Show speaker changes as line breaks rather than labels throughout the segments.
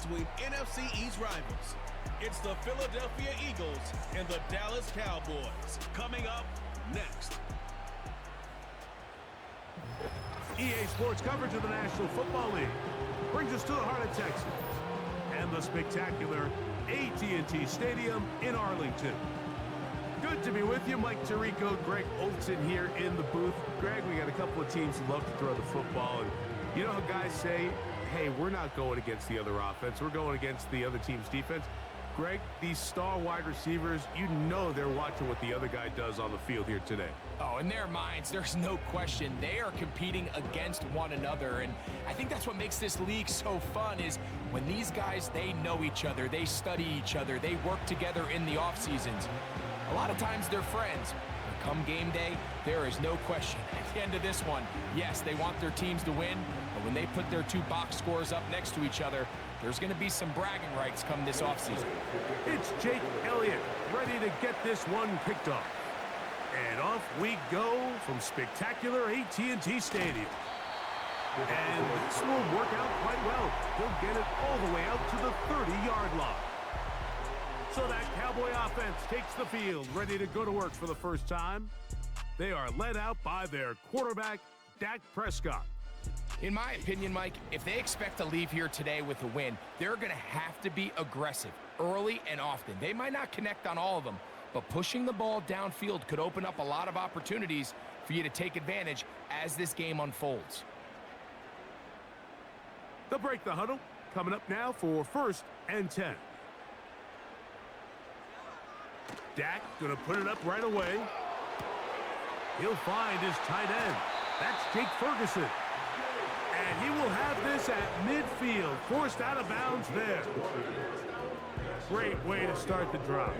between NFC East rivals. It's the Philadelphia Eagles and the Dallas Cowboys. Coming up next.
EA Sports coverage of the National Football League brings us to the heart of Texas and the spectacular AT&T Stadium in Arlington. Good to be with you. Mike Tirico, Greg Olson here in the booth. Greg, we got a couple of teams who love to throw the football. And you know how guys say, hey, we're not going against the other offense. We're going against the other team's defense. Greg, these star wide receivers, you know they're watching what the other guy does on the field here today.
Oh, in their minds, there's no question. They are competing against one another, and I think that's what makes this league so fun is when these guys, they know each other, they study each other, they work together in the off seasons. A lot of times they're friends, but come game day, there is no question. At the end of this one, yes, they want their teams to win, but when they put their two box scores up next to each other, there's going to be some bragging rights come this offseason.
It's Jake Elliott ready to get this one kicked off. And off we go from spectacular AT&T Stadium. And this will work out quite well. He'll get it all the way out to the 30-yard line. So that Cowboy offense takes the field, ready to go to work for the first time. They are led out by their quarterback, Dak Prescott.
In my opinion, Mike, if they expect to leave here today with a win, they're going to have to be aggressive early and often. They might not connect on all of them, but pushing the ball downfield could open up a lot of opportunities for you to take advantage as this game unfolds.
They'll break the huddle. Coming up now for 1st and 10. Dak going to put it up right away. He'll find his tight end. That's Jake Ferguson. And he will have this at midfield, forced out of bounds there. Great way to start the drive.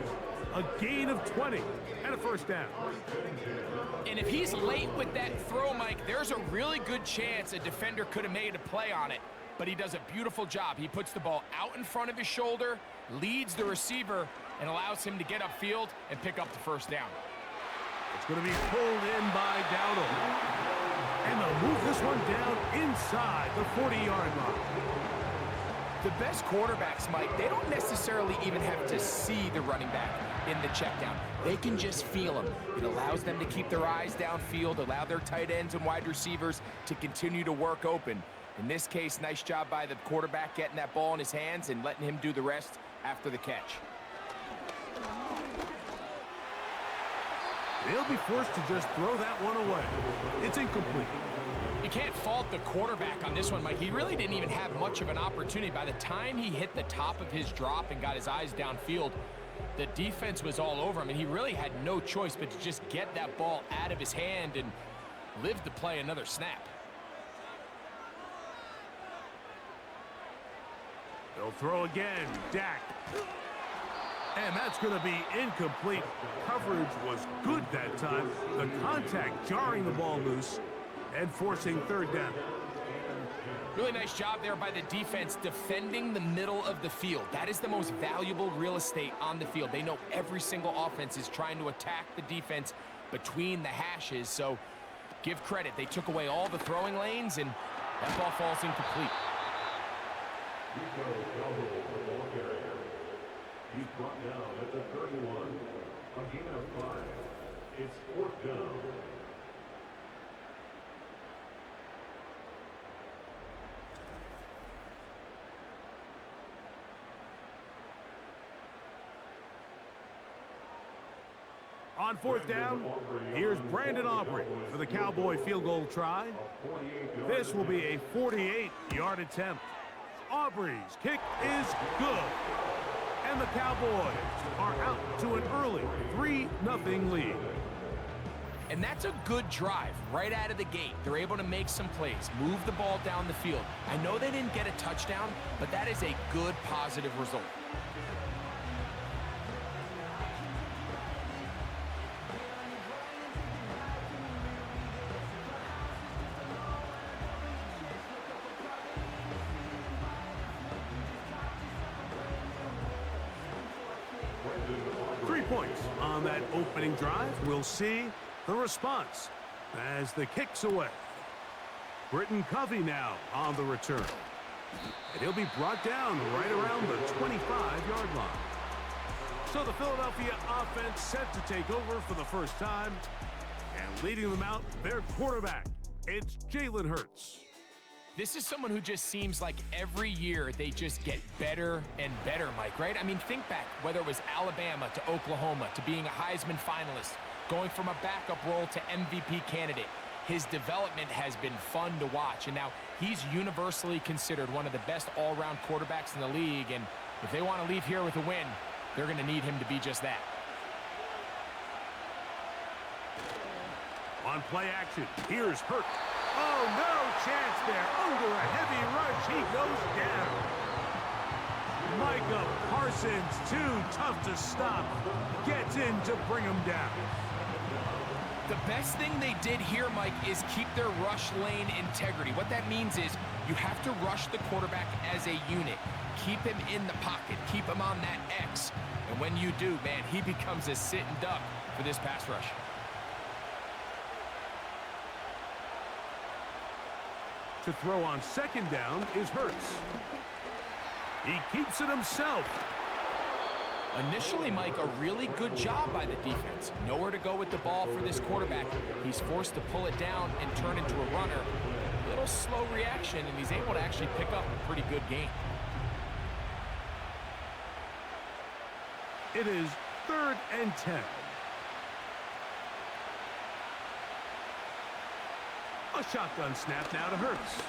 A gain of 20 and a first down.
And if he's late with that throw, Mike, there's a really good chance a defender could have made a play on it. But he does a beautiful job. He puts the ball out in front of his shoulder, leads the receiver, and allows him to get upfield and pick up the first down.
It's going to be pulled in by Dowdle. And they'll move this one down inside the 40-yard line.
The best quarterbacks, Mike, they don't necessarily even have to see the running back in the check down. They can just feel him. It allows them to keep their eyes downfield, allow their tight ends and wide receivers to continue to work open. In this case, nice job by the quarterback getting that ball in his hands and letting him do the rest after the catch.
They'll be forced to just throw that one away. It's incomplete.
You can't fault the quarterback on this one, Mike. He really didn't even have much of an opportunity. By the time he hit the top of his drop and got his eyes downfield, the defense was all over him, and he really had no choice but to just get that ball out of his hand and live to play another snap.
They'll throw again. Dak. And that's going to be incomplete. Coverage was good that time. The contact jarring the ball loose and forcing third down.
Really nice job there by the defense defending the middle of the field. That is the most valuable real estate on the field. They know every single offense is trying to attack the defense between the hashes. So give credit. They took away all the throwing lanes, and that ball falls incomplete.
He's brought down at the 31. A gain of 5. It's 4th down.
On 4th down, here's Brandon Aubrey for the Cowboy field goal try. This will be a 48-yard attempt. Aubrey's kick is good. And the Cowboys are out to an early 3-0 lead.
And that's a good drive right out of the gate. They're able to make some plays, move the ball down the field. I know they didn't get a touchdown, but that is a good, positive result.
Points on that opening drive. We'll see the response as the kick's away. Britton Covey now on the return. And he'll be brought down right around the 25-yard line. So the Philadelphia offense set to take over for the first time. And leading them out, their quarterback, it's Jalen Hurts.
This is someone who just seems like every year they just get better and better, Mike, right? I mean, think back, whether it was Alabama to Oklahoma to being a Heisman finalist, going from a backup role to MVP candidate. His development has been fun to watch, and now he's universally considered one of the best all-around quarterbacks in the league, and if they want to leave here with a win, they're going to need him to be just that.
On play action, here's Hurts. Oh, no chance there. Under a heavy rush, he goes down. Micah Parsons, too tough to stop, gets in to bring him down.
The best thing they did here, Mike, is keep their rush lane integrity. What that means is you have to rush the quarterback as a unit. Keep him in the pocket. Keep him on that X. And when you do, man, he becomes a sitting duck for this pass rush.
To throw on second down is Hurts. He keeps it himself.
Initially, Mike, a really good job by the defense. Nowhere to go with the ball for this quarterback. He's forced to pull it down and turn into a runner. A little slow reaction, and he's able to actually pick up a pretty good gain.
It is 3rd and 10. A shotgun snap now to Hurts.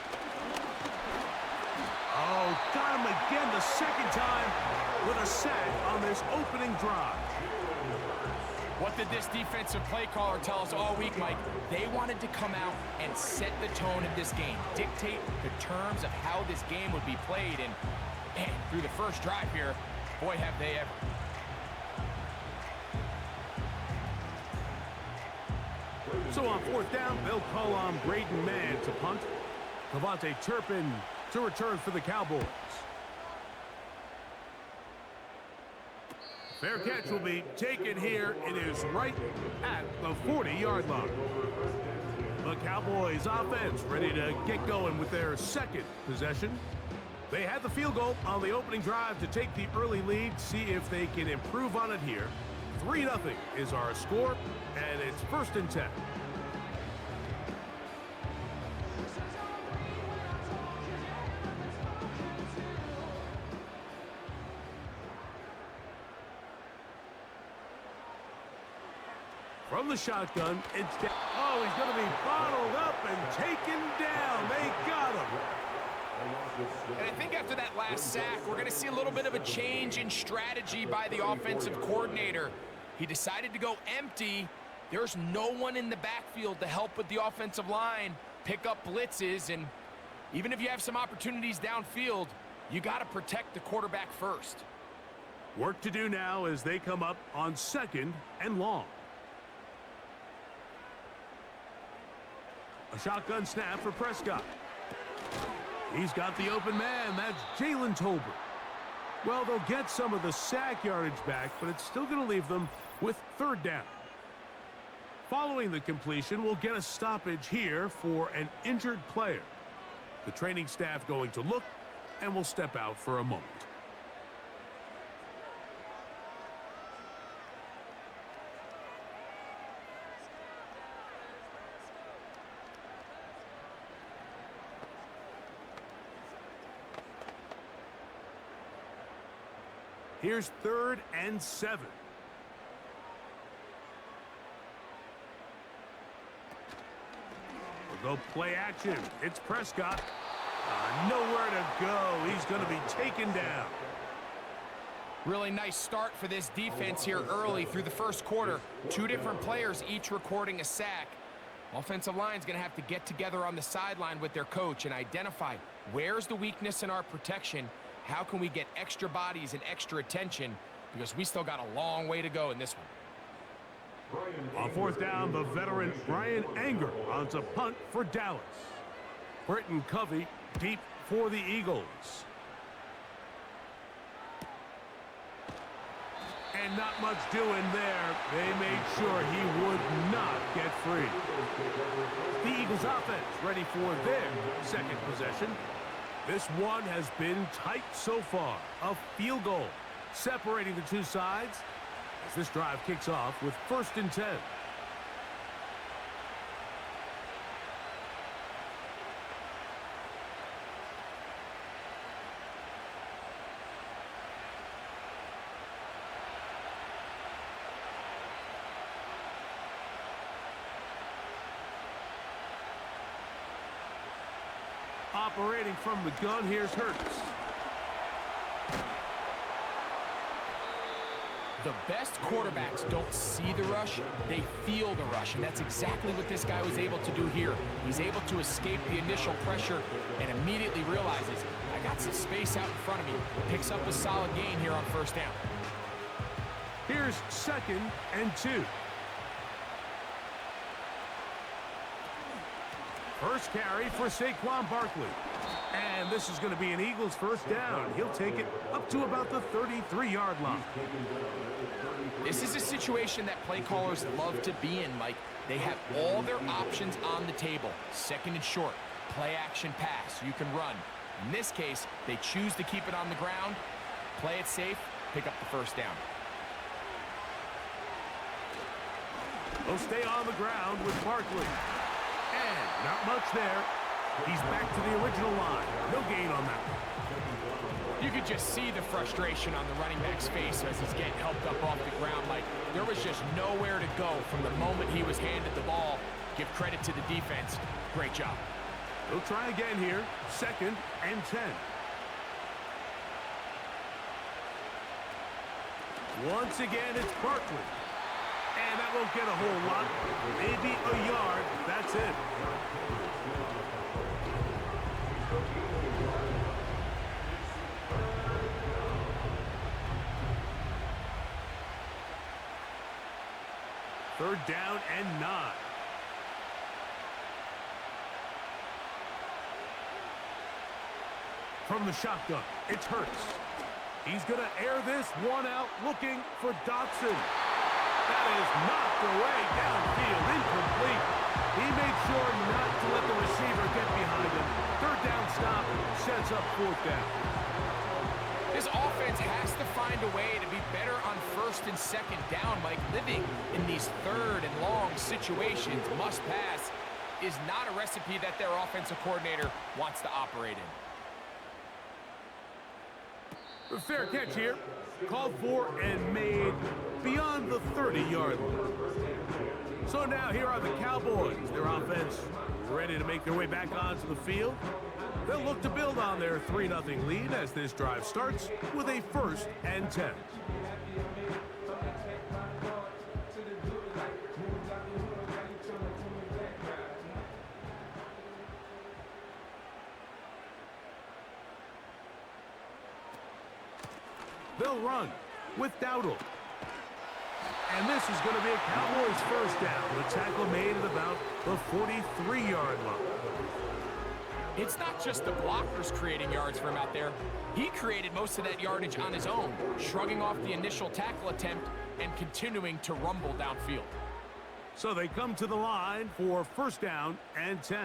Oh, got him again the second time with a sack on this opening drive.
What did this defensive play caller tell us all week, Mike? They wanted to come out and set the tone of this game, dictate the terms of how this game would be played, and man, through the first drive here, boy, have they ever.
So on 4th down, they'll call on Braden Mann to punt. Devontae Turpin to return for the Cowboys. Fair catch will be taken here. It is right at the 40-yard line. The Cowboys offense ready to get going with their second possession. They had the field goal on the opening drive to take the early lead. See if they can improve on it here. 3-0 is our score, and it's 1st and 10. From the shotgun, it's down. Oh, he's going to be bottled up and taken down. They got him.
And I think after that last sack, we're going to see a little bit of a change in strategy by the offensive coordinator. He decided to go empty. There's no one in the backfield to help with the offensive line, pick up blitzes, and even if you have some opportunities downfield, you got to protect the quarterback first.
Work to do now as they come up on 2nd and long. A shotgun snap for Prescott. He's got the open man. That's Jalen Tolbert. Well, they'll get some of the sack yardage back, but it's still going to leave them with 3rd down. Following the completion, we'll get a stoppage here for an injured player. The training staff going to look, and will step out for a moment. Here's 3rd and 7. We'll go play action. It's Prescott. Nowhere to go. He's going to be taken down.
Really nice start for this defense here early through the first quarter. 2 different players each recording a sack. Offensive line's going to have to get together on the sideline with their coach and identify where's the weakness in our protection. How can we get extra bodies and extra attention? Because we still got a long way to go in this one.
On 4th down, the veteran Brian Anger onto punt for Dallas. Britton Covey deep for the Eagles. And not much doing there. They made sure he would not get free. The Eagles offense ready for their second possession. This one has been tight so far. A field goal separating the two sides as this drive kicks off with 1st and 10. Operating from the gun, here's Hurts.
The best quarterbacks don't see the rush, they feel the rush, and that's exactly what this guy was able to do here. He's able to escape the initial pressure and immediately realizes, I got some space out in front of me. Picks up a solid gain here on 1st down.
Here's 2nd and 2. First carry for Saquon Barkley. And this is going to be an Eagles 1st down. He'll take it up to about the 33-yard line.
This is a situation that play callers love to be in, Mike. They have all their options on the table. 2nd and short, play action pass, you can run. In this case, they choose to keep it on the ground, play it safe, pick up the 1st down.
They'll stay on the ground with Barkley. And not much there. He's back to the original line. No gain on that one.
You could just see the frustration on the running back's face as he's getting helped up off the ground. Like, there was just nowhere to go from the moment he was handed the ball. Give credit to the defense. Great job.
They'll try again here. 2nd and 10. Once again, it's Barkley. And that won't get a whole lot. Maybe a yard. That's it. Third down and 9. From the shotgun, it's Hurts. He's going to air this one out, looking for Dotson. That is knocked away downfield, incomplete. He made sure not to let the receiver get behind him. 3rd down stop sets up 4th down.
This offense has to find a way to be better on 1st and 2nd down. Mike, living in these 3rd and long situations, must pass, is not a recipe that their offensive coordinator wants to operate in.
Fair catch here. Called for and made beyond the 30-yard line. So now here are the Cowboys. Their offense ready to make their way back onto the field. They'll look to build on their 3-0 lead as this drive starts with a 1st and 10. They'll run with Dowdle. And this is going to be a Cowboys 1st down. The tackle made at about the 43-yard line.
It's not just the blockers creating yards for him out there. He created most of that yardage on his own, shrugging off the initial tackle attempt and continuing to rumble downfield.
So they come to the line for 1st down and 10.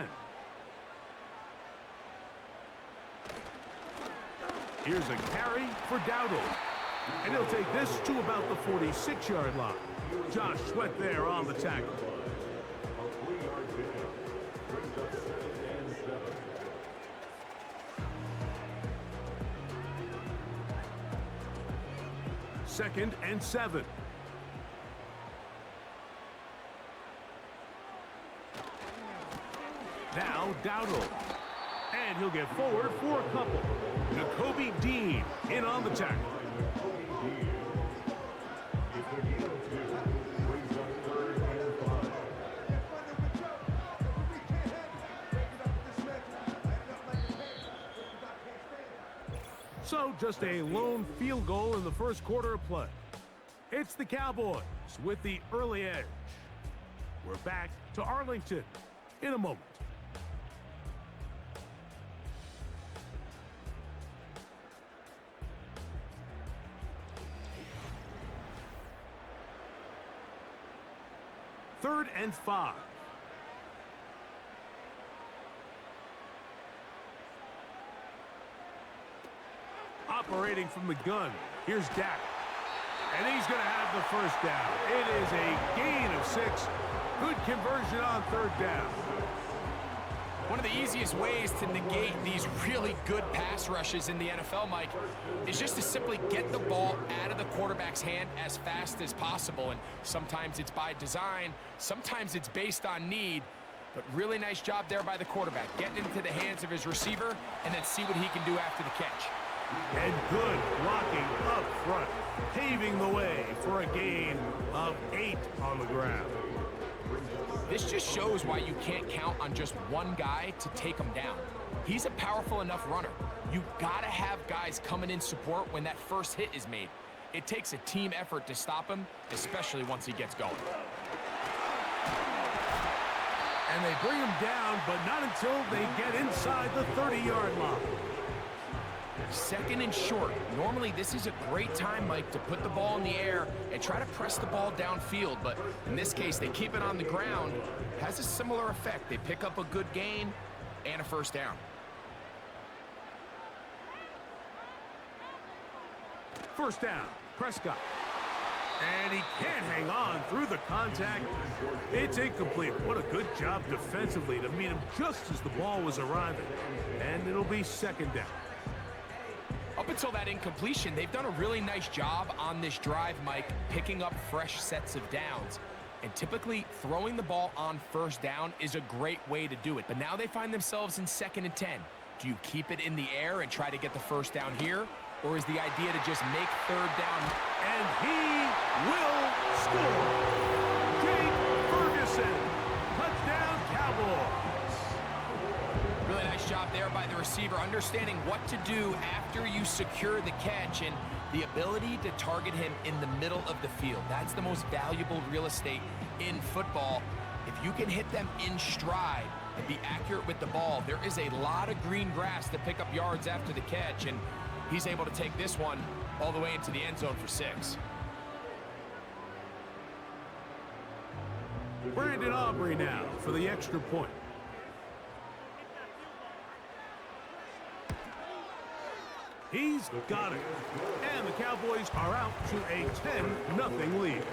Here's a carry for Dowdle. And he'll take this to about the 46-yard line. Josh Sweat there on the tackle.
A 3-yard pickup brings up 2nd and 7.
Second and 7. Now Dowdle. And he'll get forward for a couple. Nakobe Dean in on the tackle. So just a lone field goal in the 1st quarter of play. It's the Cowboys with the early edge. We're back to Arlington in a moment. Third and 5. operating from the gun. Here's Dak. And he's going to have the first down. It is a gain of 6. Good conversion on third down.
One of the easiest ways to negate these really good pass rushes in the NFL, Mike, is just to simply get the ball out of the quarterback's hand as fast as possible. And sometimes it's by design, sometimes it's based on need. But really nice job there by the quarterback, getting into the hands of his receiver and then see what he can do after the catch.
And good blocking up front, paving the way for a gain of 8 on the ground.
This just shows why you can't count on just one guy to take him down. He's a powerful enough runner. You gotta have guys coming in support when that first hit is made. It takes a team effort to stop him, especially once he gets going.
And they bring him down, but not until they get inside the 30-yard line.
Second and short. Normally, this is a great time, Mike, to put the ball in the air and try to press the ball downfield. But in this case, they keep it on the ground. Has a similar effect. They pick up a good gain and a first down.
First down, Prescott. And he can't hang on through the contact. It's incomplete. What a good job defensively to meet him just as the ball was arriving. And it'll be second down.
Up until that incompletion, they've done a really nice job on this drive, Mike, picking up fresh sets of downs. And typically, throwing the ball on first down is a great way to do it. But now they find themselves in 2nd and 10. Do you keep it in the air and try to get the first down here? Or is the idea to just make third down?
And he will score. Jake Ferguson. Touchdown, Cowboys.
Really nice job there by the receiver, understanding what to do after you secure the catch and the ability to target him in the middle of the field. That's the most valuable real estate in football. If you can hit them in stride and be accurate with the ball, there is a lot of green grass to pick up yards after the catch, and he's able to take this one all the way into the end zone for 6.
Brandon Aubrey now for the extra point. He's got it. And the Cowboys are out to a 10-0 lead.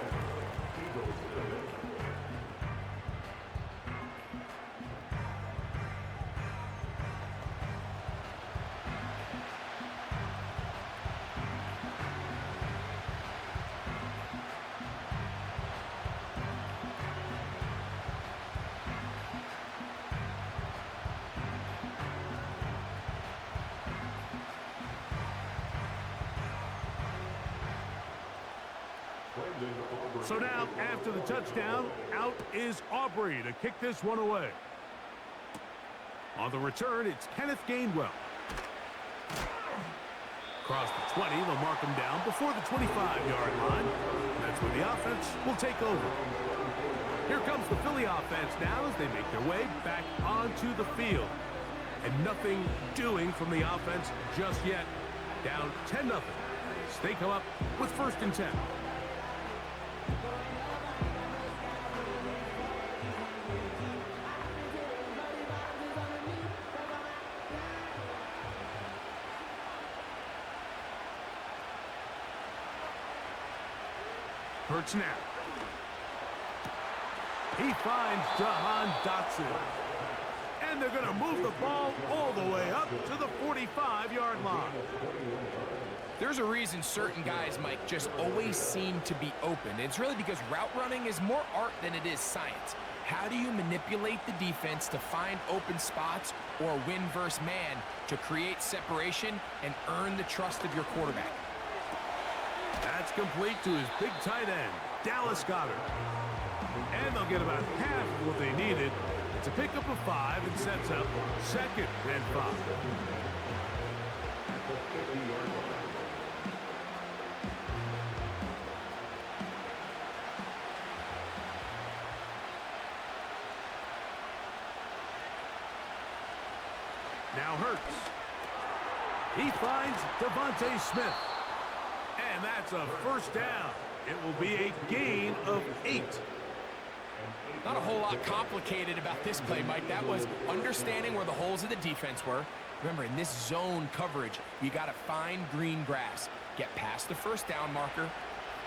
So now, after the touchdown, out is Aubrey to kick this one away. On the return, it's Kenneth Gainwell. Across the 20, they'll mark him down before the 25-yard line. That's where the offense will take over. Here comes the Philly offense now as they make their way back onto the field. And nothing doing from the offense just yet. Down 10-0. They come up with 1st and 10. Hurts now. He finds Jahan Dotson. And they're going to move the ball all the way up to the 45-yard line.
There's a reason certain guys, Mike, just always seem to be open. It's really because route running is more art than it is science. How do you manipulate the defense to find open spots or win versus man to create separation and earn the trust of your quarterback?
That's complete to his big tight end, Dallas Goedert. And they'll get about half of what they needed to pick up a 5 and sets up 2nd and 5. Now Hurts. He finds Devontae Smith. And that's a first down. It will be a gain of 8.
Not a whole lot complicated about this play, Mike. That was understanding where the holes of the defense were. Remember, in this zone coverage, you got to find green grass. Get past the first down marker,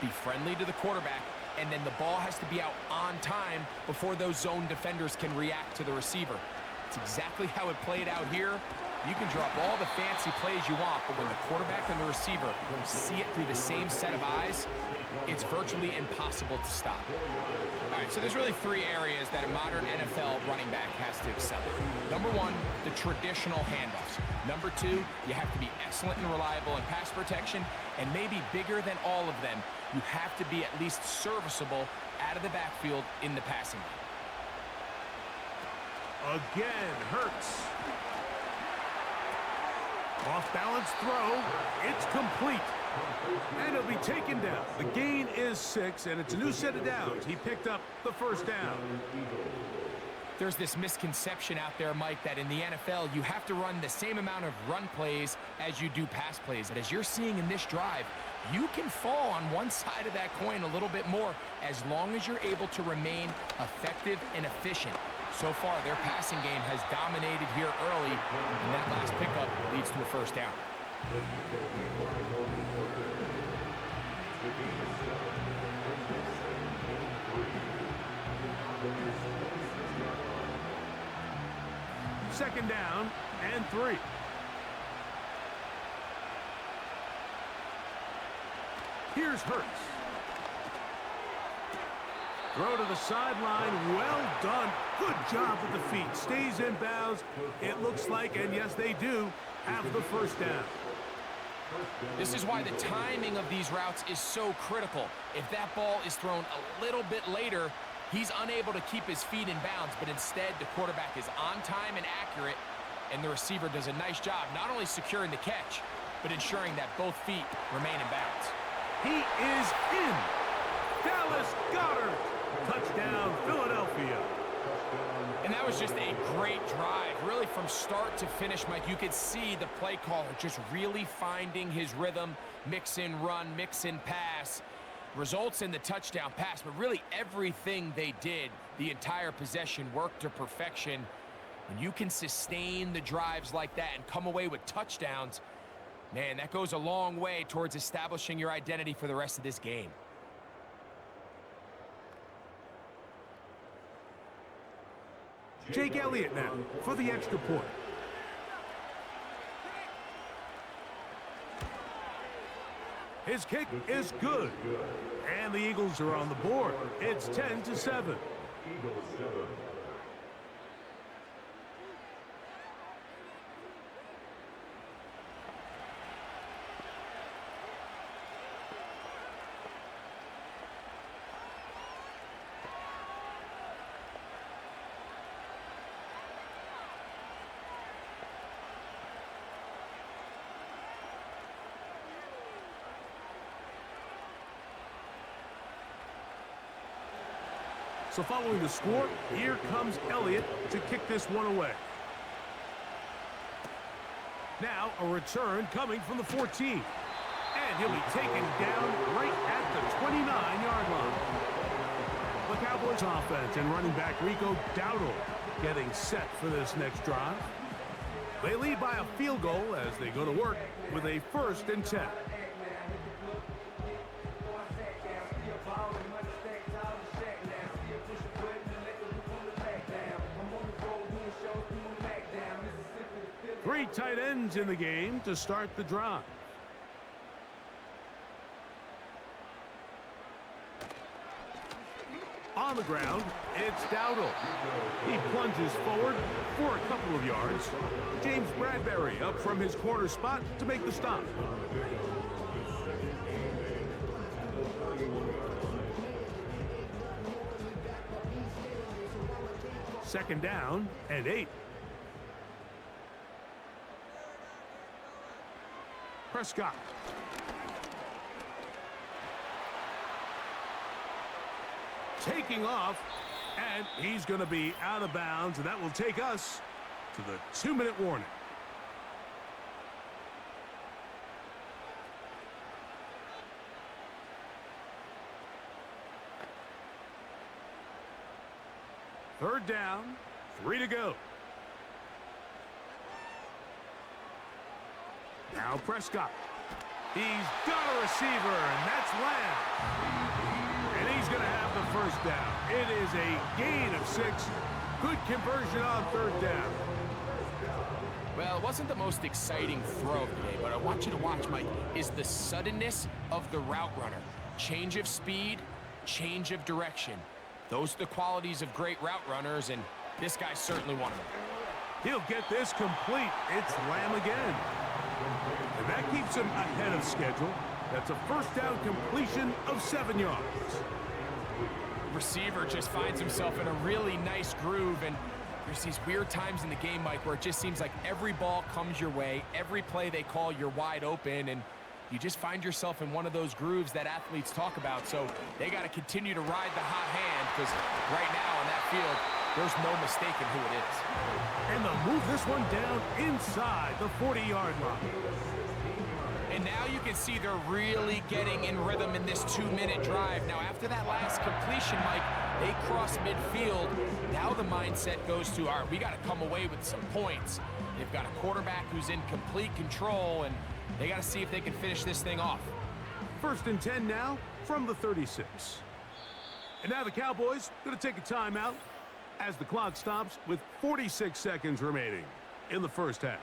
be friendly to the quarterback, and then the ball has to be out on time before those zone defenders can react to the receiver. It's exactly how it played out here. You can drop all the fancy plays you want, but when the quarterback and the receiver see it through the same set of eyes, it's virtually impossible to stop. All right, so there's really three areas that a modern NFL running back has to excel in. Number one, the traditional handoffs. Number two, you have to be excellent and reliable in pass protection, and maybe bigger than all of them, you have to be at least serviceable out of the backfield in the passing game.
Again, Hurts. Off-balance throw. It's complete. And he'll be taken down. The gain is 6, and it's a new set of downs. He picked up the first down.
There's this misconception out there, Mike, that in the NFL, you have to run the same amount of run plays as you do pass plays. And as you're seeing in this drive, you can fall on one side of that coin a little bit more as long as you're able to remain effective and efficient. So far, their passing game has dominated here early, and that last pickup leads to a first down.
Second down and 3. Here's Hurts. Throw to the sideline. Well done. Good job with the feet. Stays in bounds. It looks like, and yes, they do, have the first down.
This is why the timing of these routes is so critical. If that ball is thrown a little bit later, he's unable to keep his feet in bounds, but instead the quarterback is on time and accurate, and the receiver does a nice job not only securing the catch, but ensuring that both feet remain in bounds.
He is in. Dallas Goedert. Touchdown, Philadelphia.
And that was just a great drive. Really from start to finish, Mike, you could see the play caller just really finding his rhythm, mix in run, mix in pass. Results in the touchdown pass, but really everything they did, the entire possession worked to perfection. When you can sustain the drives like that and come away with touchdowns, man, that goes a long way towards establishing your identity for the rest of this game.
Jake Elliott now for the extra point. His kick is good. And the Eagles are on the board. It's 10-7.
Eagles 7.
So following the score, here comes Elliott to kick this one away. Now a return coming from the 14. And he'll be taken down right at the 29-yard line. The Cowboys offense and running back Rico Dowdle getting set for this next drive. They lead by a field goal as they go to work with a 1st and 10. Three tight ends in the game to start the drive. On the ground, it's Dowdle. He plunges forward for a couple of yards. James Bradbury up from his corner spot to make the stop. Second down and 8. Prescott. Taking off, and he's going to be out of bounds, and that will take us to the 2-minute warning. Third down, 3 to go. Now Prescott. He's got a receiver, and that's Lamb. And he's going to have the first down. It is a gain of 6. Good conversion on third down.
Well, it wasn't the most exciting throw of the day, but I want you to watch, Mike, is the suddenness of the route runner. Change of speed, change of direction. Those are the qualities of great route runners, and this guy's certainly one of them.
He'll get this complete. It's Lamb again. And that keeps him ahead of schedule. That's a first down completion of 7 yards.
Receiver just finds himself in a really nice groove, and there's these weird times in the game, Mike, where it just seems like every ball comes your way, every play they call, you're wide open, and you just find yourself in one of those grooves that athletes talk about. So they got to continue to ride the hot hand, because right now on that field, there's no mistaking who it is.
And they'll move this one down inside the 40-yard line.
And now you can see they're really getting in rhythm in this 2-minute drive. Now, after that last completion, Mike, they cross midfield. Now the mindset goes to, all right, we got to come away with some points. They've got a quarterback who's in complete control, and they got to see if they can finish this thing off.
First and 10 now from the 36. And now the Cowboys going to take a timeout as the clock stops with 46 seconds remaining in the first half.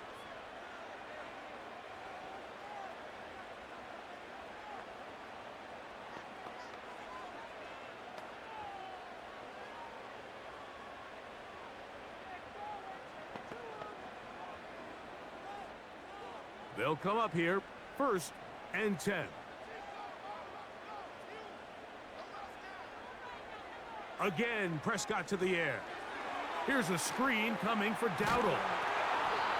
They'll come up here, first and 10. Again, Prescott to the air. Here's a screen coming for Dowdle.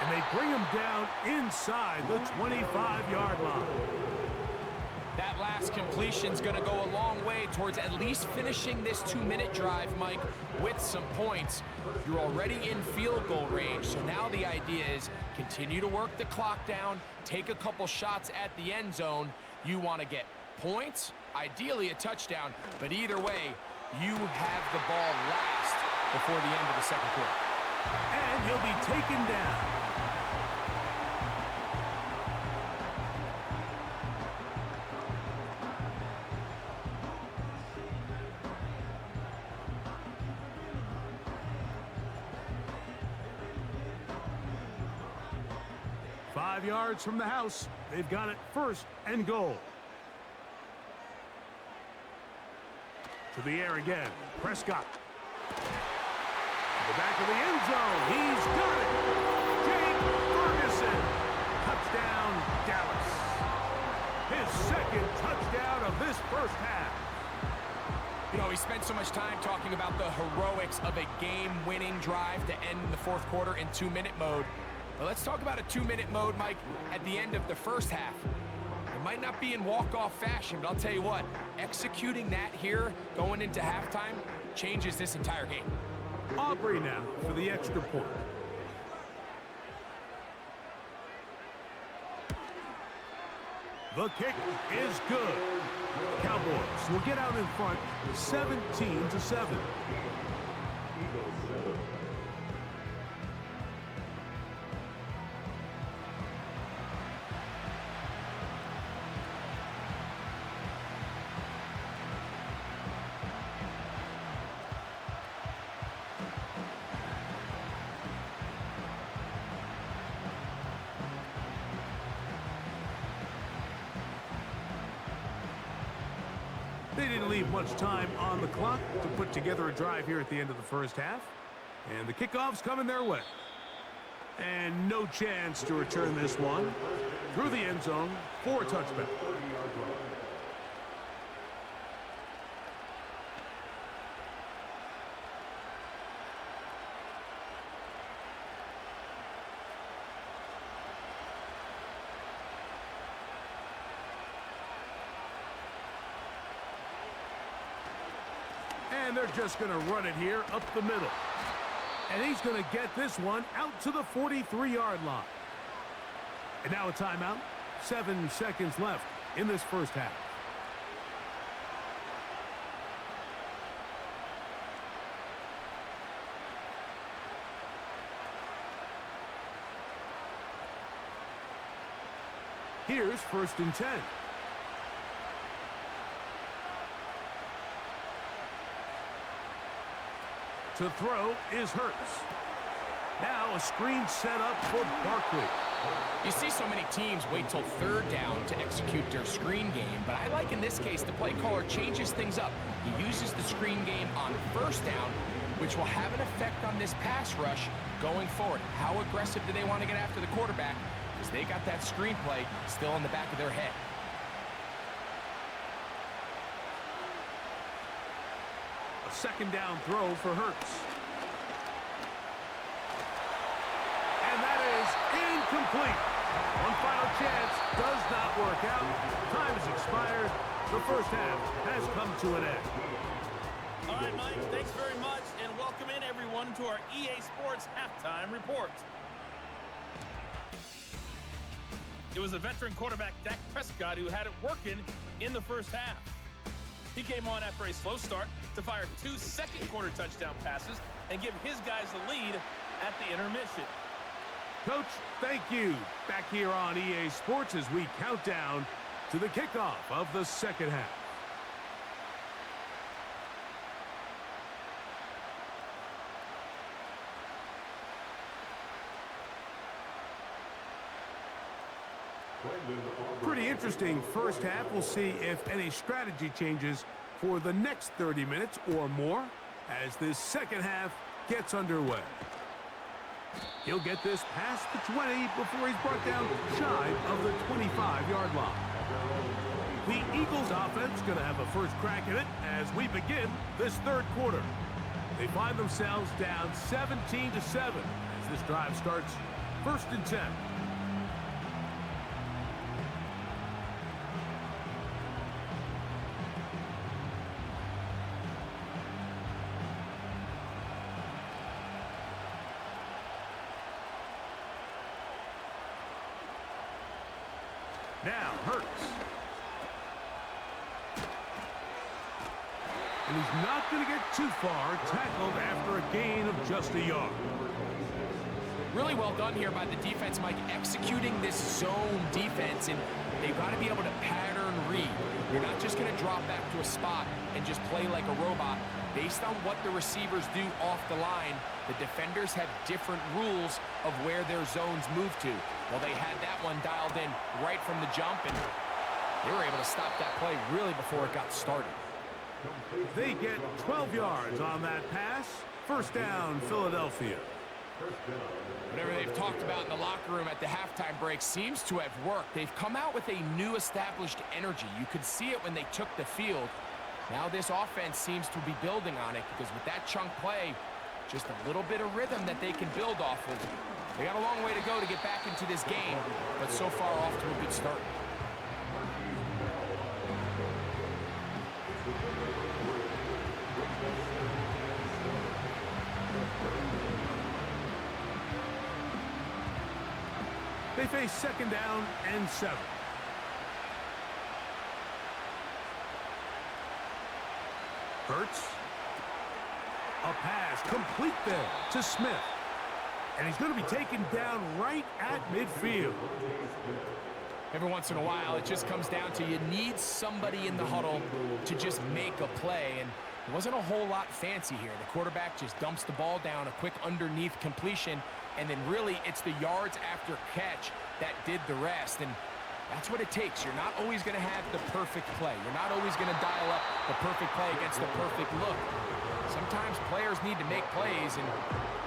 And they bring him down inside the 25-yard line.
That last completion's going to go a long way towards at least finishing this 2-minute drive, Mike, with some points. You're already in field goal range, so now the idea is continue to work the clock down, take a couple shots at the end zone. You want to get points, ideally a touchdown, but either way, you have the ball last before the end of the second quarter.
And he'll be taken down. Five yards from the house. They've got it first and goal. To the air again. Prescott. To the back of the end zone. He's got it. Jake Ferguson. Touchdown, Dallas. His second touchdown of this first half.
You know, we spent so much time talking about the heroics of a game-winning drive to end the fourth quarter in 2-minute mode. But let's talk about a 2-minute mode, Mike, at the end of the first half. It might not be in walk-off fashion, but I'll tell you what, executing that here going into halftime changes this entire game.
Aubrey now for the extra point. The kick is good. Cowboys will get out in front 17-7. They didn't leave much time on the clock to put together a drive here at the end of the first half. And the kickoff's coming their way. And no chance to return this one through the end zone for a touchback. And they're just going to run it here up the middle. And he's going to get this one out to the 43-yard line. And now a timeout. 7 seconds left in this first half. Here's 1st and 10. To throw is Hurts. Now a screen set up for Barkley.
You see so many teams wait till 3rd down to execute their screen game, but I like in this case the play caller changes things up. He uses the screen game on 1st down, which will have an effect on this pass rush going forward. How aggressive do they want to get after the quarterback? Because they got that screen play still in the back of their head.
A 2nd down throw for Hurts. And that is incomplete. One final chance does not work out. Time has expired. The 1st half has come to an end.
All right, Mike, thanks very much, and welcome in everyone to our EA Sports Halftime Report. It was a veteran quarterback, Dak Prescott, who had it working in the 1st half. He came on after a slow start to fire 2 second-quarter touchdown passes and give his guys the lead at the intermission.
Coach, thank you. Back here on EA Sports as we count down to the kickoff of the 2nd half. Pretty interesting 1st half. We'll see if any strategy changes for the next 30 minutes or more as this 2nd half gets underway. He'll get this past the 20 before he's brought down shy of the 25-yard line. The Eagles offense going to have a first crack at it as we begin this 3rd quarter. They find themselves down 17-7 as this drive starts 1st and 10. Now, Hurts. And he's not going to get too far, tackled after a gain of just a yard.
Really well done here by the defense, Mike, executing this zone defense, and they've got to be able to pattern read. You're not just going to drop back to a spot and just play like a robot. Based on what the receivers do off the line, the defenders have different rules of where their zones move to. Well, they had that one dialed in right from the jump, and they were able to stop that play really before it got started.
They get 12 yards on that pass. 1st down, Philadelphia.
Whatever they've talked about in the locker room at the halftime break seems to have worked. They've come out with a new established energy. You could see it when they took the field. Now this offense seems to be building on it because with that chunk play, just a little bit of rhythm that they can build off of. They got a long way to go to get back into this game, but so far off to a good start.
They face 2nd down and 7. Hurts. A pass complete there to Smith. And he's going to be taken down right at midfield.
Every once in a while, it just comes down to you need somebody in the huddle to just make a play. And it wasn't a whole lot fancy here. The quarterback just dumps the ball down, a quick underneath completion, and then really it's the yards after catch that did the rest. And that's what it takes. You're not always going to have the perfect play. You're not always going to dial up the perfect play against the perfect look. Sometimes players need to make plays, and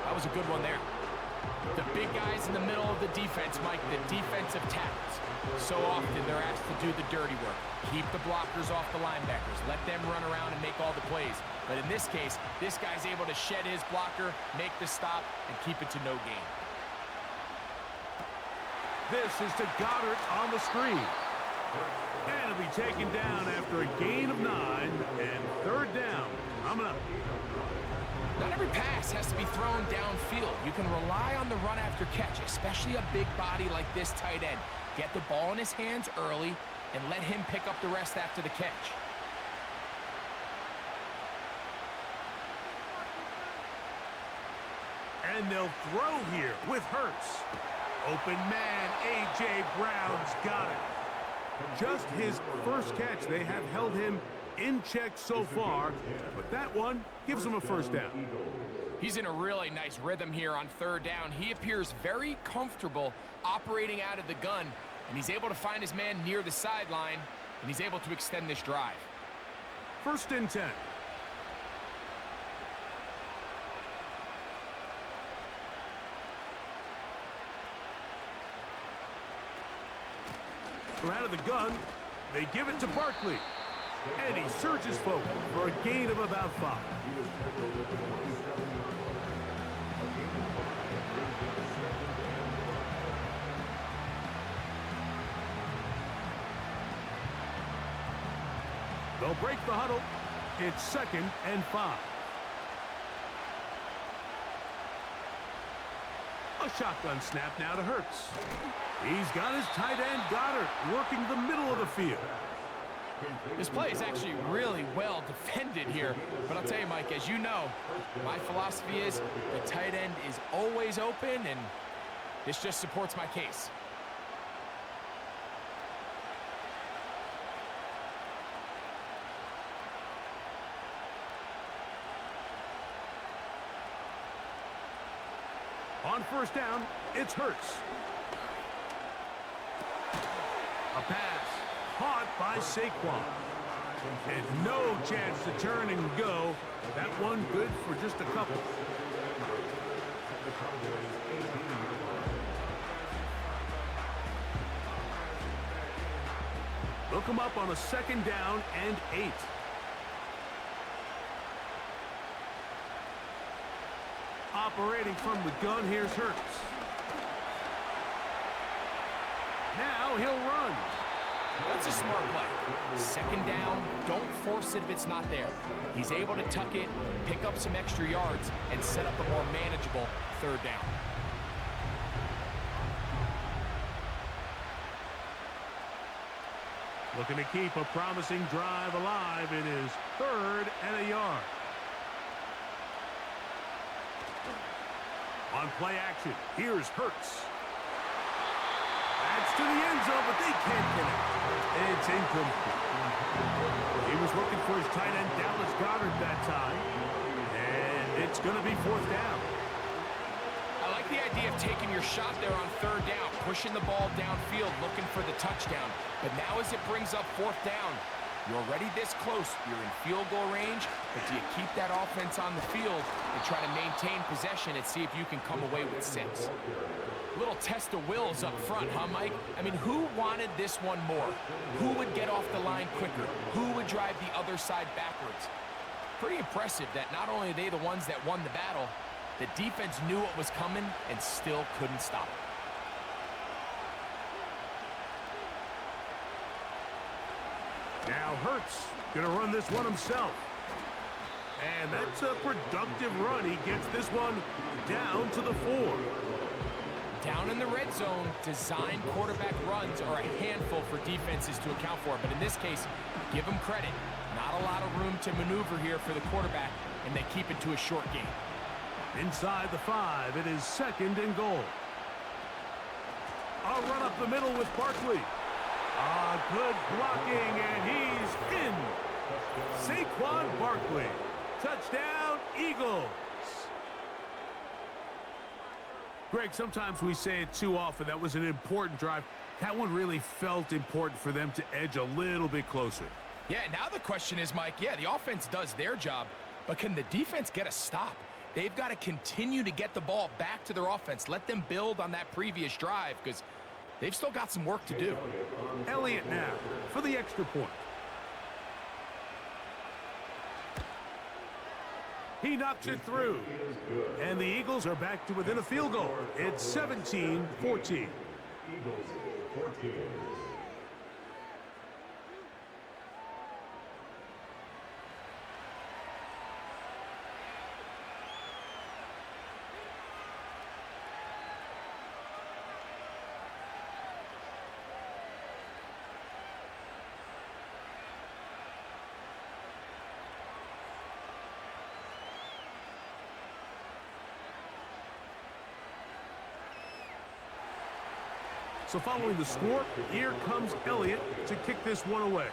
that was a good one there. The big guys in the middle of the defense, Mike, the defensive tackles. So often they're asked to do the dirty work. Keep the blockers off the linebackers. Let them run around and make all the plays. But in this case, this guy's able to shed his blocker, make the stop, and keep it to no gain.
This is to Goddard on the screen. And it'll be taken down after a gain of 9 and 3rd down. Coming up.
Not every pass has to be thrown downfield. You can rely on the run after catch, especially a big body like this tight end. Get the ball in his hands early and let him pick up the rest after the catch.
And they'll throw here with Hurts. Open man, A.J. Brown's got it. Just his first catch. They have held him in check so far, but that one gives him a first down.
He's in a really nice rhythm here on third down. He appears very comfortable operating out of the gun, and he's able to find his man near the sideline, and he's able to extend this drive.
1st and 10. Out of the gun, they give it to Barkley. And he surges forward for a gain of about 5. They'll break the huddle. It's 2nd and 5. A shotgun snap now to Hurts. He's got his tight end, Goddard, working the middle of the field.
This play is actually really well defended here. But I'll tell you, Mike, as you know, my philosophy is the tight end is always open, and this just supports my case.
On 1st down, it's Hurts. A pass caught by Saquon. And no chance to turn and go. That one good for just a couple. They'll come up on a 2nd down and 8. Operating from the gun, here's Hurts. Now he'll run.
That's a smart play. 2nd down, don't force it if it's not there. He's able to tuck it, pick up some extra yards, and set up a more manageable 3rd down.
Looking to keep a promising drive alive. It is 3rd and a yard. On play action, here's Hurts. That's to the end zone, but they can't connect. It's incomplete. He was looking for his tight end, Dallas Goddard, that time. And it's going to be 4th down.
I like the idea of taking your shot there on 3rd down, pushing the ball downfield, looking for the touchdown. But now as it brings up 4th down, you're already this close. You're in field goal range, but do you keep that offense on the field and try to maintain possession and see if you can come away with 6? Little test of wills up front, huh, Mike? I mean, who wanted this one more? Who would get off the line quicker? Who would drive the other side backwards? Pretty impressive that not only are they the ones that won the battle, the defense knew what was coming and still couldn't stop it.
Now Hurts going to run this one himself. And that's a productive run. He gets this one down to the 4.
Down in the red zone, design quarterback runs are a handful for defenses to account for. But in this case, give them credit. Not a lot of room to maneuver here for the quarterback, and they keep it to a short game.
Inside the 5, it is 2nd and goal. A run up the middle with Barkley. Good blocking, and he's in. Saquon Barkley. Touchdown, Eagles. Greg, sometimes we say it too often. That was an important drive. That one really felt important for them to edge a little bit closer.
Yeah, now the question is, Mike, yeah, the offense does their job, but can the defense get a stop? They've got to continue to get the ball back to their offense. Let them build on that previous drive because they've still got some work to do.
Elliott now for the extra point. He knocks it through. And the Eagles are back to within a field goal. It's 17-14.
Eagles 14.
So following the score, here comes Elliott to kick this one away.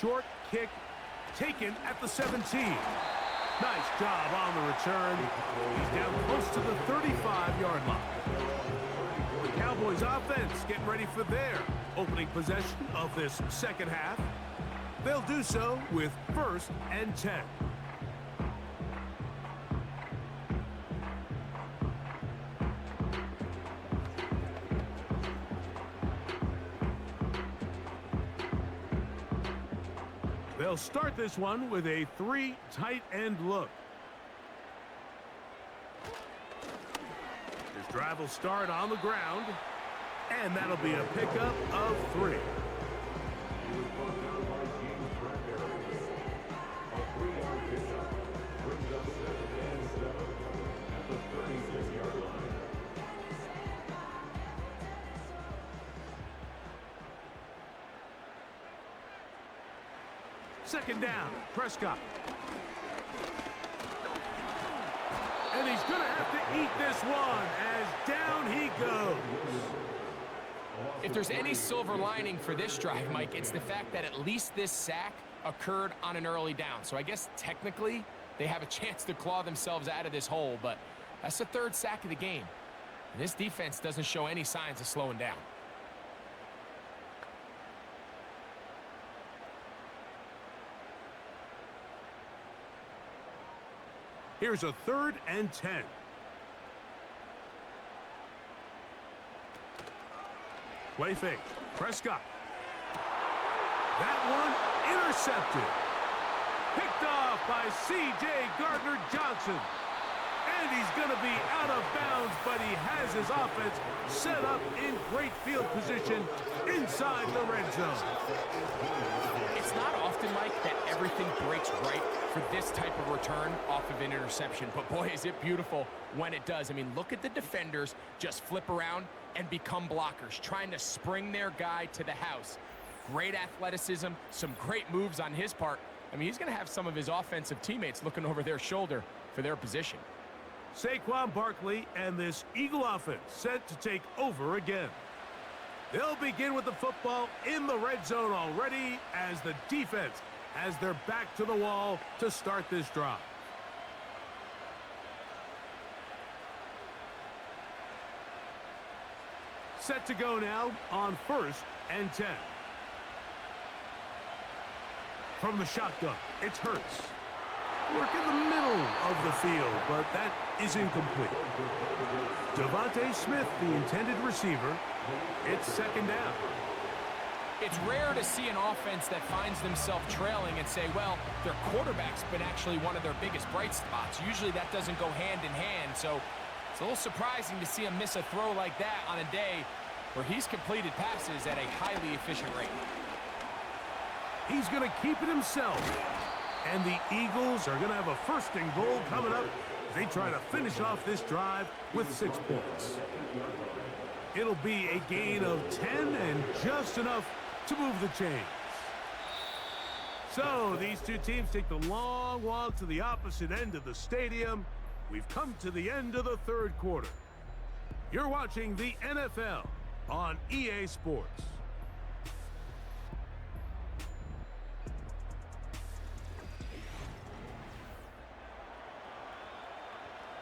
Short kick taken at the 17. Nice job on the return. He's down close to the 35-yard line. The Cowboys offense getting ready for their opening possession of this second half. They'll do so with 1st and 10. They'll start this one with a 3 tight end look. This drive will start on the ground, and that'll be a pickup of 3. Second down, Prescott. And he's going to have to eat this one as down he goes.
If there's any silver lining for this drive, Mike, it's the fact that at least this sack occurred on an early down. So I guess technically they have a chance to claw themselves out of this hole, but that's the 3rd sack of the game. And this defense doesn't show any signs of slowing down.
Here's a 3rd and 10. Play fake. Prescott. That one intercepted. Picked off by C.J. Gardner-Johnson. And he's going to be out of bounds, but he has his offense set up in great field position inside the red zone.
It's not often, Mike, that everything breaks right for this type of return off of an interception. But boy, is it beautiful when it does. I mean, look at the defenders just flip around and become blockers, trying to spring their guy to the house. Great athleticism, some great moves on his part. I mean, he's going to have some of his offensive teammates looking over their shoulder for their position.
Saquon Barkley and this Eagle offense set to take over again. They'll begin with the football in the red zone already as the defense has their back to the wall to start this drive. Set to go now on 1st and 10. From the shotgun, it's Hurts. Work in the middle of the field, but that is incomplete. Devontae Smith, the intended receiver. It's 2nd down.
It's rare to see an offense that finds themselves trailing and say, well, their quarterback's been actually one of their biggest bright spots. Usually that doesn't go hand in hand, so it's a little surprising to see him miss a throw like that on a day where he's completed passes at a highly efficient rate.
He's going to keep it himself. And the Eagles are going to have a 1st and goal coming up as they try to finish off this drive with 6 points. It'll be a gain of 10 and just enough to move the chains. So these two teams take the long walk to the opposite end of the stadium. We've come to the end of the 3rd quarter. You're watching the NFL on EA Sports.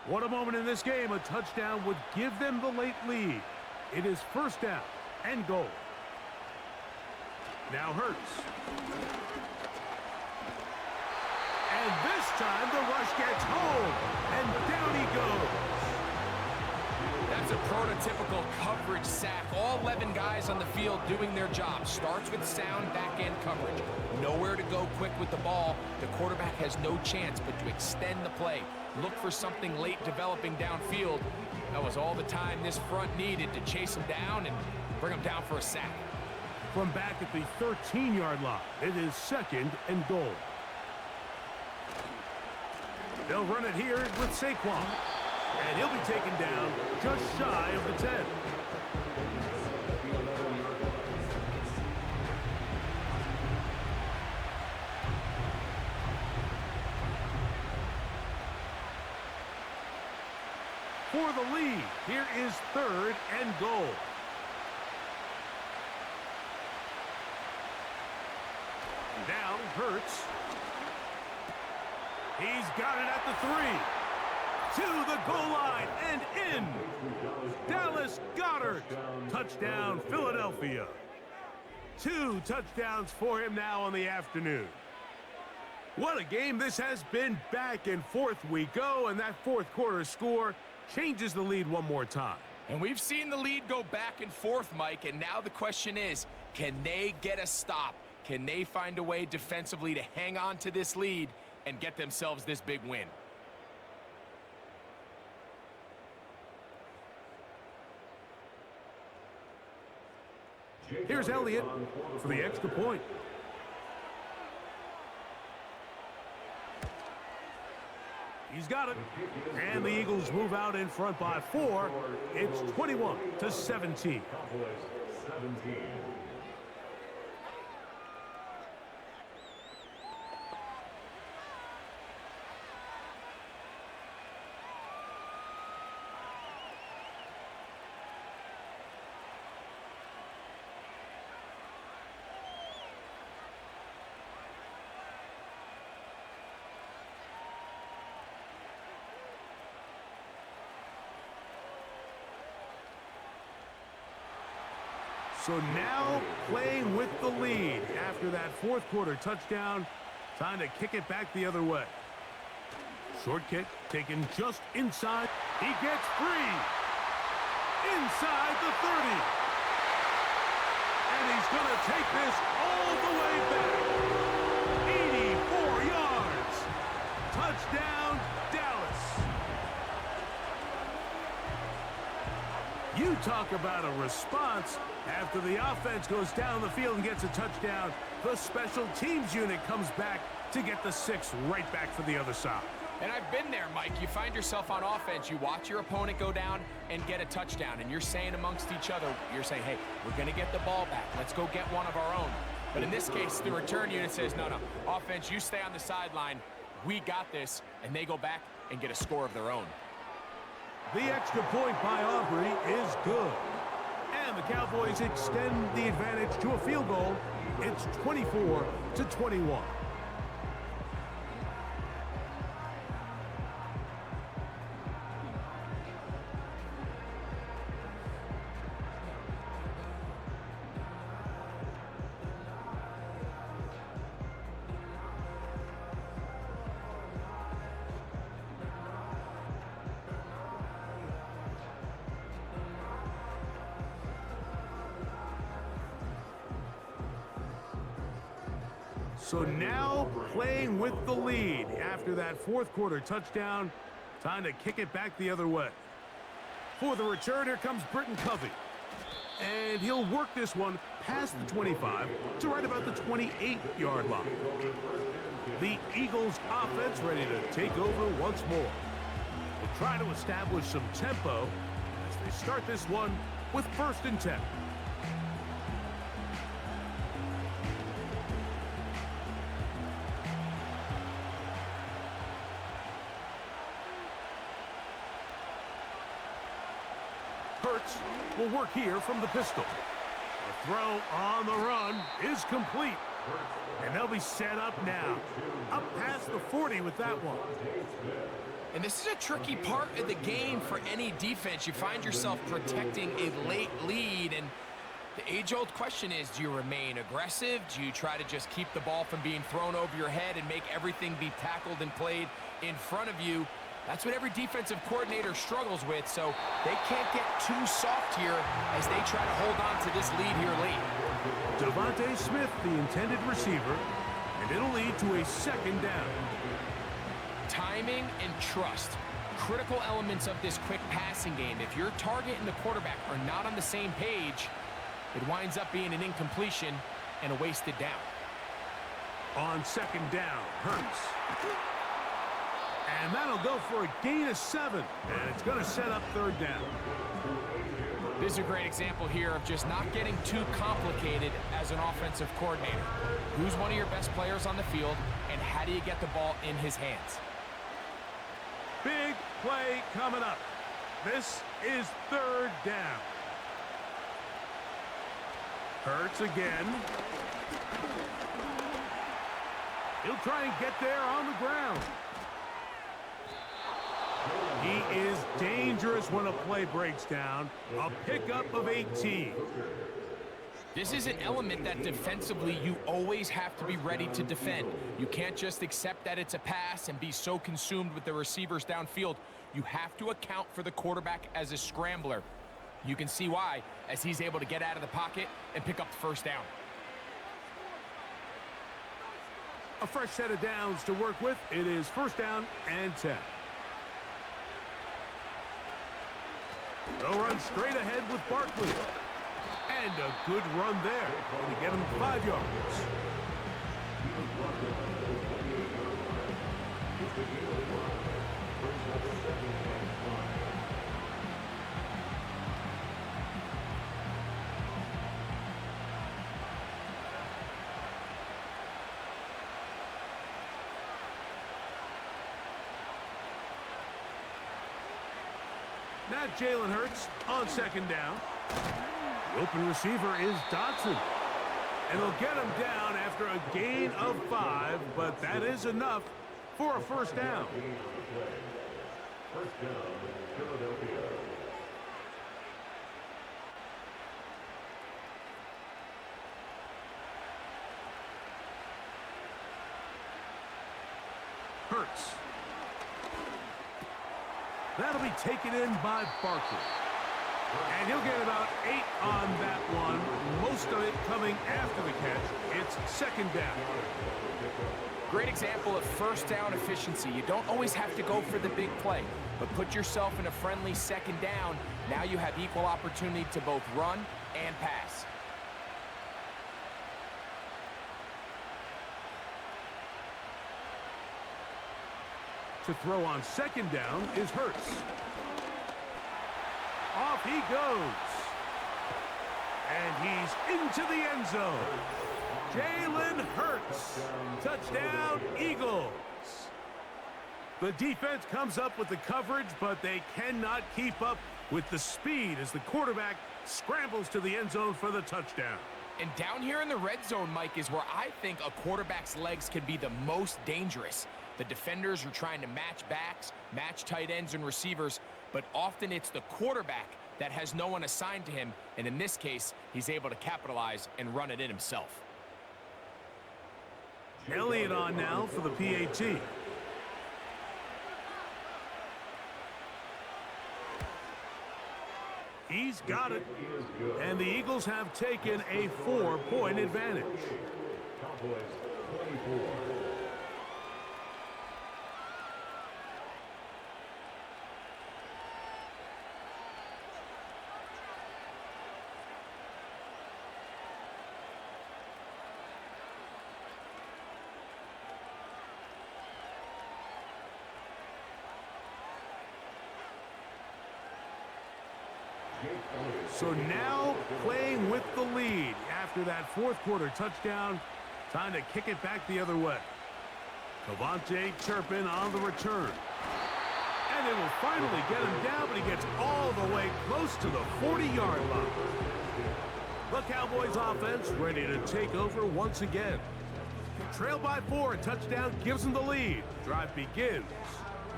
What a moment in this game. A touchdown would give them the late lead. It is 1st down and goal. Now Hurts. And this time the rush gets home. And down he goes.
That's a prototypical coverage sack. All 11 guys on the field doing their job. Starts with sound back-end coverage. Nowhere to go quick with the ball. The quarterback has no chance but to extend the play. Look for something late developing downfield. That was all the time this front needed to chase him down and bring him down for a sack.
From back at the 13-yard line, it is 2nd and goal. They'll run it here with Saquon. And he'll be taken down just shy of the 10. for the lead. Here is 3rd and goal. Down, Hurts. He's got it at the 3. To the goal line and in. Dallas Goedert. Touchdown, Philadelphia. 2 touchdowns for him now on the afternoon. What a game this has been. Back and forth we go, and that fourth quarter score changes the lead one more time.
And we've seen the lead go back and forth, Mike, and now the question is, can they get a stop? Can they find a way defensively to hang on to this lead and get themselves this big win?
Here's Elliott for the extra point. He's got it. And the Eagles move out in front by 4. It's 21-17.
Cowboys 17.
So now playing with the lead after that fourth quarter touchdown. Time to kick it back the other way. Short kick taken just inside. He gets free. Inside the 30. And he's going to take this all the way back. 84 yards. Touchdown, Dallas. You talk about a response. After the offense goes down the field and gets a touchdown, the special teams unit comes back to get the 6 right back for the other side.
And I've been there, Mike. You find yourself on offense, you watch your opponent go down and get a touchdown, and you're saying amongst each other, you're saying, hey, we're going to get the ball back. Let's go get one of our own. But in this case, the return unit says, no, offense, you stay on the sideline. We got this, and they go back and get a score of their own.
The extra point by Aubrey is good. And the Cowboys extend the advantage to a field goal. It's 24-21. So now playing with the lead after that fourth quarter touchdown. Time to kick it back the other way. For the return, here comes Britton Covey. And he'll work this one past the 25 to right about the 28-yard line. The Eagles offense ready to take over once more. They'll try to establish some tempo as they start this one with 1st and 10. Hurts will work here from the pistol. The throw on the run is complete. And they'll be set up now. Up past the 40 with that one.
And this is a tricky part of the game for any defense. You find yourself protecting a late lead, and the age-old question is, do you remain aggressive? Do you try to just keep the ball from being thrown over your head and make everything be tackled and played in front of you? That's what every defensive coordinator struggles with, so they can't get too soft here as they try to hold on to this lead here late.
Devontae Smith, the intended receiver, and it'll lead to a 2nd down.
Timing and trust, critical elements of this quick passing game. If your target and the quarterback are not on the same page, it winds up being an incompletion and a wasted down.
On 2nd down, Hurts. And that'll go for a gain of 7. And it's going to set up 3rd down.
This is a great example here of just not getting too complicated as an offensive coordinator. Who's one of your best players on the field, and how do you get the ball in his hands?
Big play coming up. This is third down. Hurts again. He'll try and get there on the ground. He is dangerous when a play breaks down. A pickup of 18.
This is an element that defensively you always have to be ready to defend. You can't just accept that it's a pass and be so consumed with the receivers downfield. You have to account for the quarterback as a scrambler. You can see why, as he's able to get out of the pocket and pick up the first down.
A fresh set of downs to work with. It is first down and 10. They'll run straight ahead with Barkley. And a good run there to get him 5 yards. Now Jalen Hurts on second down. The open receiver is Dotson. And they'll get him down after a gain of 5, but that is enough for a first down.
First down, Philadelphia.
Hurts. That'll be taken in by Barkley. And he'll get about 8 on that one, most of it coming after the catch. It's second down.
Great example of first down efficiency. You don't always have to go for the big play, but put yourself in a friendly second down. Now you have equal opportunity to both run and pass.
To throw on second down is Hurts. Off he goes. And he's into the end zone. Jalen Hurts. Touchdown, Eagles. The defense comes up with the coverage, but they cannot keep up with the speed as the quarterback scrambles to the end zone for the touchdown.
And down here in the red zone, Mike, is where I think a quarterback's legs can be the most dangerous. The defenders are trying to match backs, match tight ends and receivers, but often it's the quarterback that has no one assigned to him, and in this case, he's able to capitalize and run it in himself.
Elliott on now for the PAT. He's got it. And the Eagles have taken a 4-point advantage.
Cowboys 24.
So now playing with the lead after that fourth quarter touchdown. Time to kick it back the other way. Cavante Turpin on the return. And they will finally get him down, but he gets all the way close to the 40-yard line. The Cowboys offense ready to take over once again. Trail by 4, a touchdown gives them the lead. Drive begins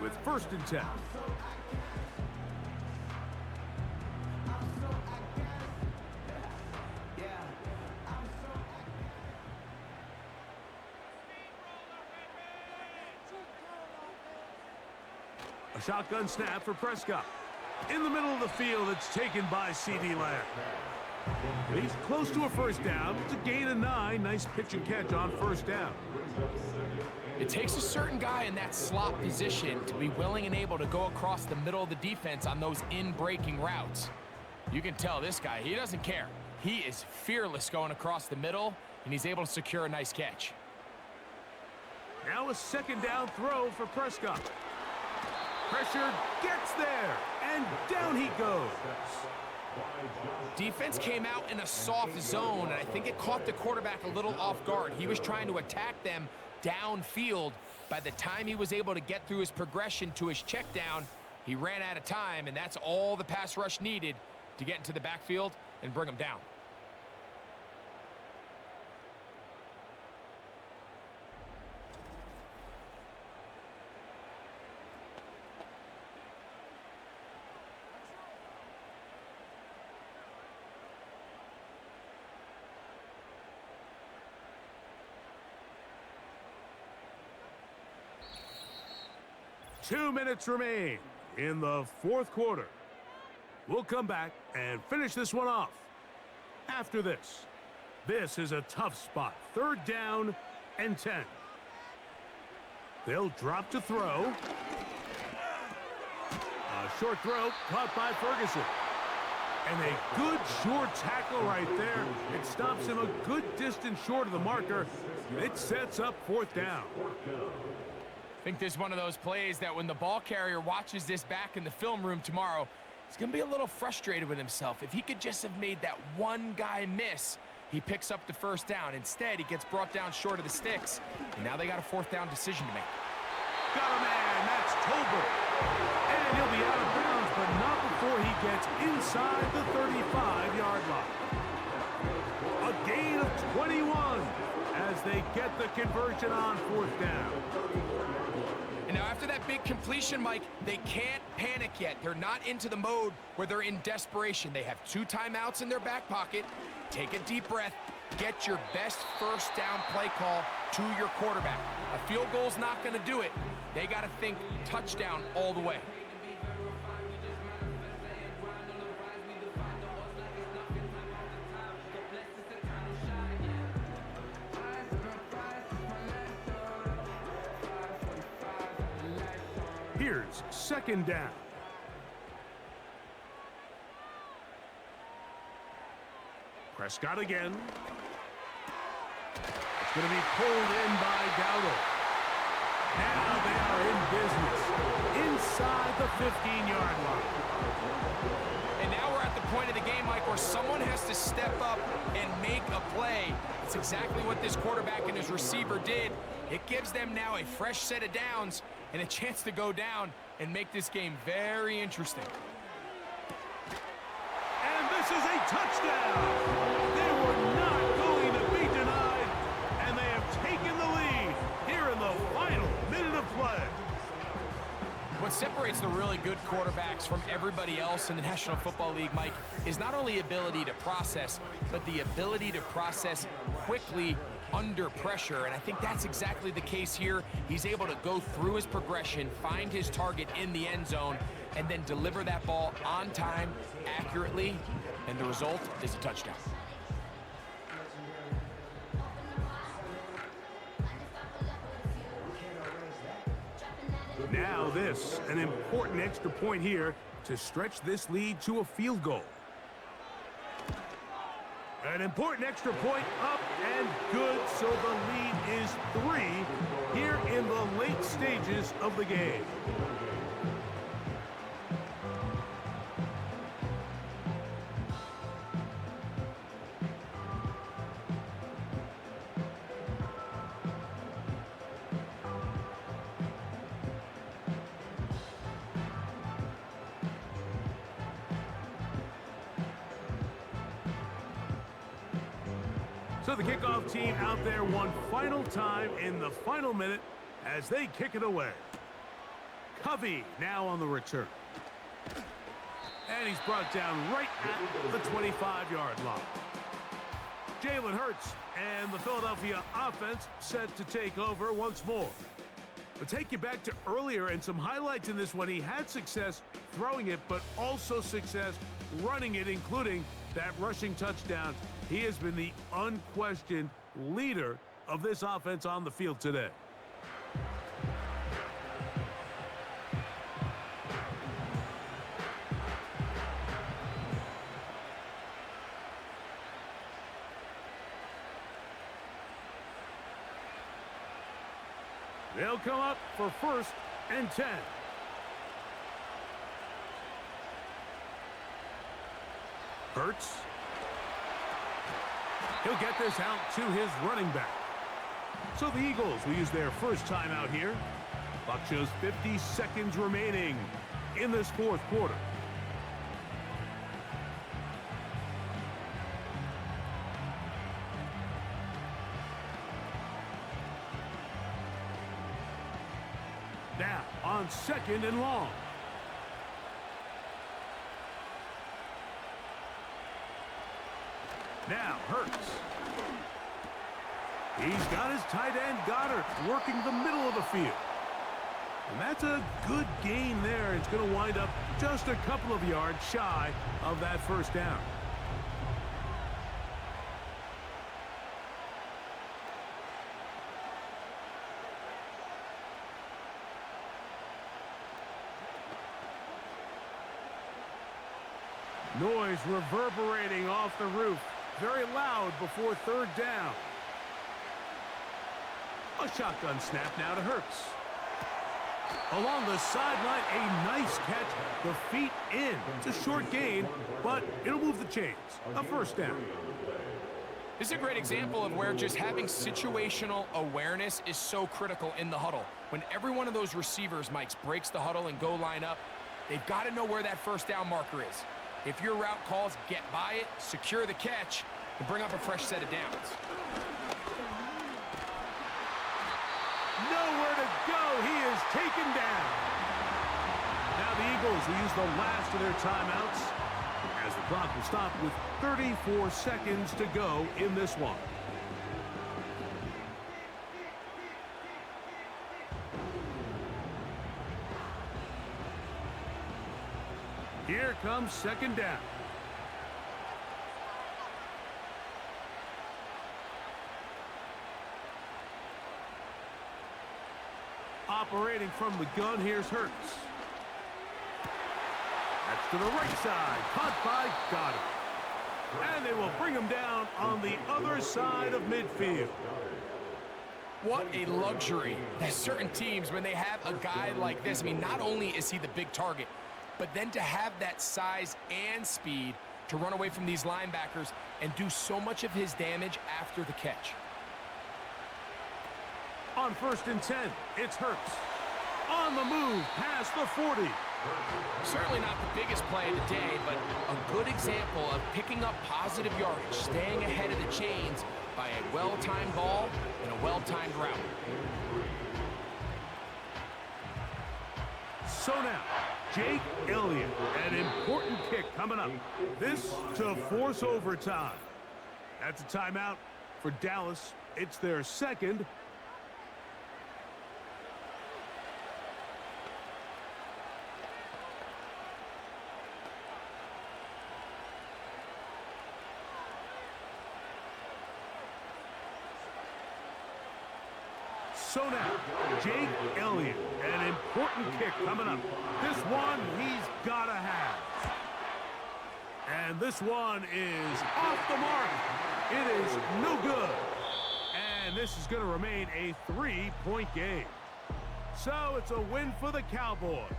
with 1st and 10. A shotgun snap for Prescott. In the middle of the field, it's taken by C.D. Lamb. He's close to a first down. It's a gain of 9. Nice pitch and catch on first down.
It takes a certain guy in that slot position to be willing and able to go across the middle of the defense on those in-breaking routes. You can tell this guy, he doesn't care. He is fearless going across the middle, and he's able to secure a nice catch.
Now a second down throw for Prescott. Pressure gets there, and down he goes.
Defense came out in a soft zone, and I think it caught the quarterback a little off guard. He was trying to attack them downfield. By the time he was able to get through his progression to his check down, He ran out of time, and that's all the pass rush needed to get into the backfield and bring him down.
Two minutes remain in the fourth quarter. We'll come back and finish this one off after this. This is a tough spot. 3rd down and 10. They'll drop to throw. A short throw caught by Ferguson. And a good short tackle right there. It stops him a good distance short of the marker. It sets up 4th down.
I think this is one of those plays that when the ball carrier watches this back in the film room tomorrow, he's going to be a little frustrated with himself. If he could just have made that one guy miss, he picks up the 1st down. Instead, he gets brought down short of the sticks, and now they got a 4th down decision to make.
Got a man, that's Tolbert. And he'll be out of bounds, but not before he gets inside the 35-yard line. A gain of 21 as they get the conversion on 4th down.
And now after that big completion, Mike, they can't panic yet. They're not into the mode where they're in desperation. They have 2 timeouts in their back pocket. Take a deep breath. Get your best 1st down play call to your quarterback. A field goal's not going to do it. They got to think touchdown all the way.
Here's 2nd down. Prescott again. It's going to be pulled in by Dowdle. Now they are in business inside the 15-yard line.
And now we're at the point of the game, Mike, where someone has to step up and make a play. It's exactly what this quarterback and his receiver did. It gives them now a fresh set of downs and a chance to go down and make this game very interesting.
And this is a touchdown. They were not going to be denied, and they have taken the lead here in the final minute of play.
What separates the really good quarterbacks from everybody else in the National Football League, Mike, is not only ability to process, but the ability to process quickly under pressure, and I think that's exactly the case here. He's able to go through his progression, find his target in the end zone, and then deliver that ball on time, accurately, and the result is a touchdown.
Now this, an important extra point here to stretch this lead to a field goal. An important extra point up and good, so the lead is 3 here in the late stages of the game. So the kickoff team out there one final time in the final minute as they kick it away. Covey now on the return. And he's brought down right at the 25-yard line. Jalen Hurts and the Philadelphia offense set to take over once more. But take you back to earlier and some highlights in this one. He had success throwing it, but also success running it, including that rushing touchdown. He has been the unquestioned leader of this offense on the field today. They'll come up for 1st and 10. Hurts. He'll get this out to his running back. So the Eagles will use their first timeout here. Clock shows 50 seconds remaining in this fourth quarter. Now on 2nd and long. Now Hurts. He's got his tight end Goddard working the middle of the field. And that's a good gain there. It's going to wind up just a couple of yards shy of that first down. Noise reverberating off the roof. Very loud before 3rd down. A shotgun snap now to Hurts. Along the sideline, a nice catch. The feet in. It's a short gain, but it'll move the chains. A first down.
This is a great example of where just having situational awareness is so critical in the huddle. When every one of those receivers, Mike, breaks the huddle and go line up, they've got to know where that first down marker is. If your route calls, get by it, secure the catch, and bring up a fresh set of downs.
Nowhere to go. He is taken down. Now the Eagles will use the last of their timeouts as the clock will stop with 34 seconds to go in this one. Here comes 2nd down. Operating from the gun, here's Hurts. That's to the right side, caught by Goddard. And they will bring him down on the other side of midfield.
What a luxury that certain teams, when they have a guy like this, I mean, not only is he the big target, but then to have that size and speed to run away from these linebackers and do so much of his damage after the catch.
On 1st and 10, it's Hurts. On the move, past the 40.
Certainly not the biggest play of the day, but a good example of picking up positive yardage, staying ahead of the chains by a well-timed ball and a well-timed route.
So now, Jake Elliott, an important kick coming up. This to force overtime. That's a timeout for Dallas. It's their 2nd. So now, Jake Elliott, an important kick coming up. This one he's got to have. And this one is off the mark. It is no good. And this is going to remain a 3-point game. So it's a win for the Cowboys.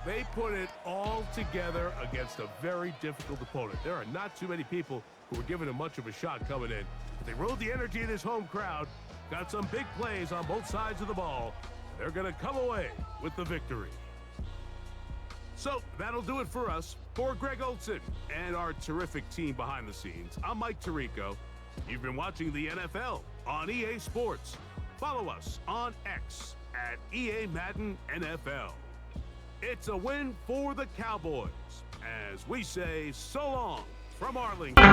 They put it all together against a very difficult opponent. There are not too many people who are giving him much of a shot coming in. But they rode the energy of this home crowd. Got some big plays on both sides of the ball. They're going to come away with the victory. So that'll do it for us. For Greg Olson and our terrific team behind the scenes, I'm Mike Tirico. You've been watching the NFL on EA Sports. Follow us on X at EA Madden NFL. It's a win for the Cowboys as we say so long from Arlington.